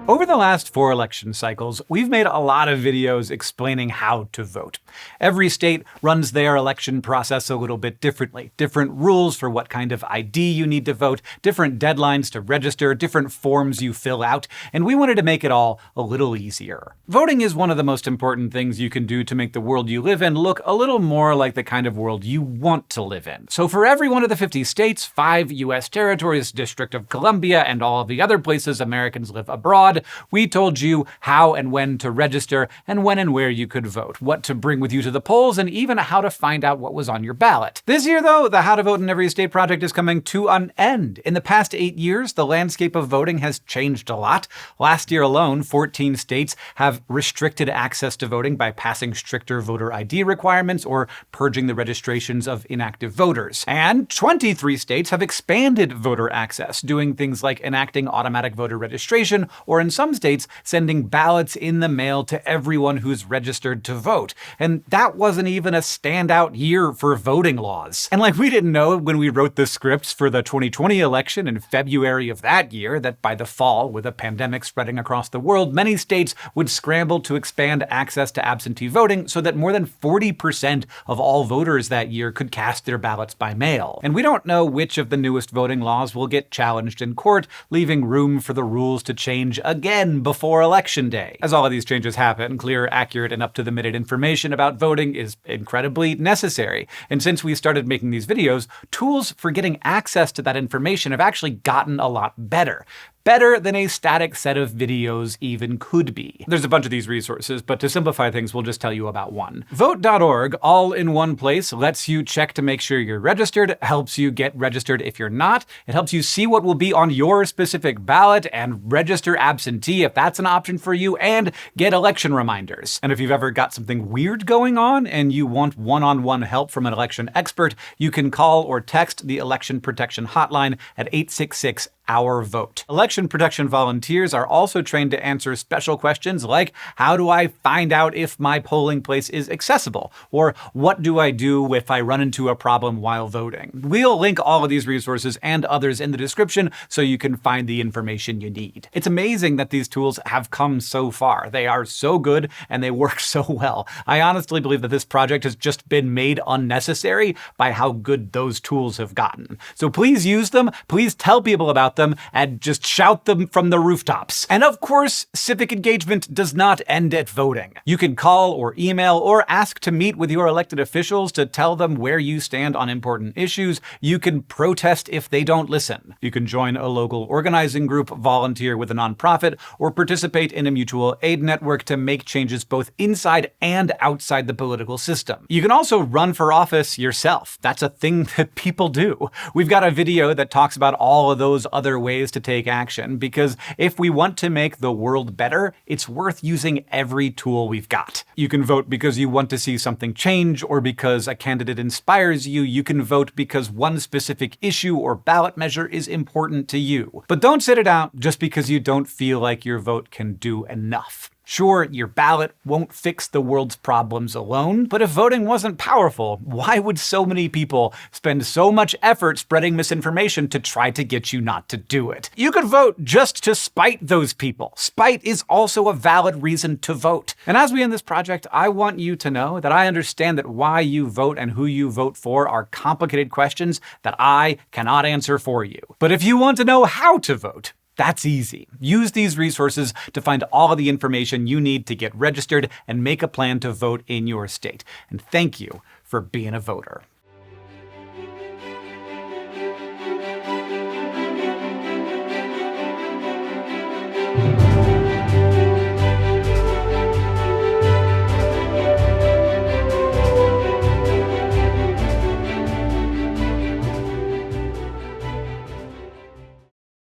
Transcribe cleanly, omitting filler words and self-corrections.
Over the last 4 election cycles, we've made a lot of videos explaining how to vote. Every state runs their election process a little bit differently. Different rules for what kind of ID you need to vote, different deadlines to register, different forms you fill out, and we wanted to make it all a little easier. Voting is one of the most important things you can do to make the world you live in look a little more like the kind of world you want to live in. So for every one of the 50 states, 5 US territories, District of Columbia, and all of the other places Americans live abroad, we told you how and when to register, and when and where you could vote, what to bring with you to the polls, and even how to find out what was on your ballot. This year, though, the How to Vote in Every State project is coming to an end. In the past 8 years, the landscape of voting has changed a lot. Last year alone, 14 states have restricted access to voting by passing stricter voter ID requirements or purging the registrations of inactive voters. And 23 states have expanded voter access, doing things like enacting automatic voter registration, or in some states, sending ballots in the mail to everyone who's registered to vote. And that wasn't even a standout year for voting laws. And like we didn't know when we wrote the scripts for the 2020 election in February of that year that by the fall, with a pandemic spreading across the world, many states would scramble to expand access to absentee voting so that more than 40% of all voters that year could cast their ballots by mail. And we don't know which of the newest voting laws will get challenged in court, leaving room for the rules to change again before Election Day. As all of these changes happen, clear, accurate, and up-to-the-minute information about voting is incredibly necessary. And since we started making these videos, tools for getting access to that information have actually gotten a lot better. Better than a static set of videos even could be. There's a bunch of these resources, but to simplify things, we'll just tell you about one. Vote.org, all in one place, lets you check to make sure you're registered, helps you get registered if you're not, it helps you see what will be on your specific ballot and register absentee if that's an option for you, and get election reminders. And if you've ever got something weird going on and you want one-on-one help from an election expert, you can call or text the Election Protection Hotline at 866 Our Vote. Election protection volunteers are also trained to answer special questions like, how do I find out if my polling place is accessible? Or what do I do if I run into a problem while voting? We'll link all of these resources and others in the description so you can find the information you need. It's amazing that these tools have come so far. They are so good and they work so well. I honestly believe that this project has just been made unnecessary by how good those tools have gotten. So please use them, please tell people about them, and just shout them from the rooftops. And of course, civic engagement does not end at voting. You can call or email or ask to meet with your elected officials to tell them where you stand on important issues. You can protest if they don't listen. You can join a local organizing group, volunteer with a nonprofit, or participate in a mutual aid network to make changes both inside and outside the political system. You can also run for office yourself. That's a thing that people do. We've got a video that talks about all of those other ways to take action, because if we want to make the world better, it's worth using every tool we've got. You can vote because you want to see something change, or because a candidate inspires you. You can vote because one specific issue or ballot measure is important to you. But don't sit it out just because you don't feel like your vote can do enough. Sure, your ballot won't fix the world's problems alone, but if voting wasn't powerful, why would so many people spend so much effort spreading misinformation to try to get you not to do it? You could vote just to spite those people. Spite is also a valid reason to vote. And as we end this project, I want you to know that I understand that why you vote and who you vote for are complicated questions that I cannot answer for you. But if you want to know how to vote, that's easy. Use these resources to find all of the information you need to get registered and make a plan to vote in your state. And thank you for being a voter.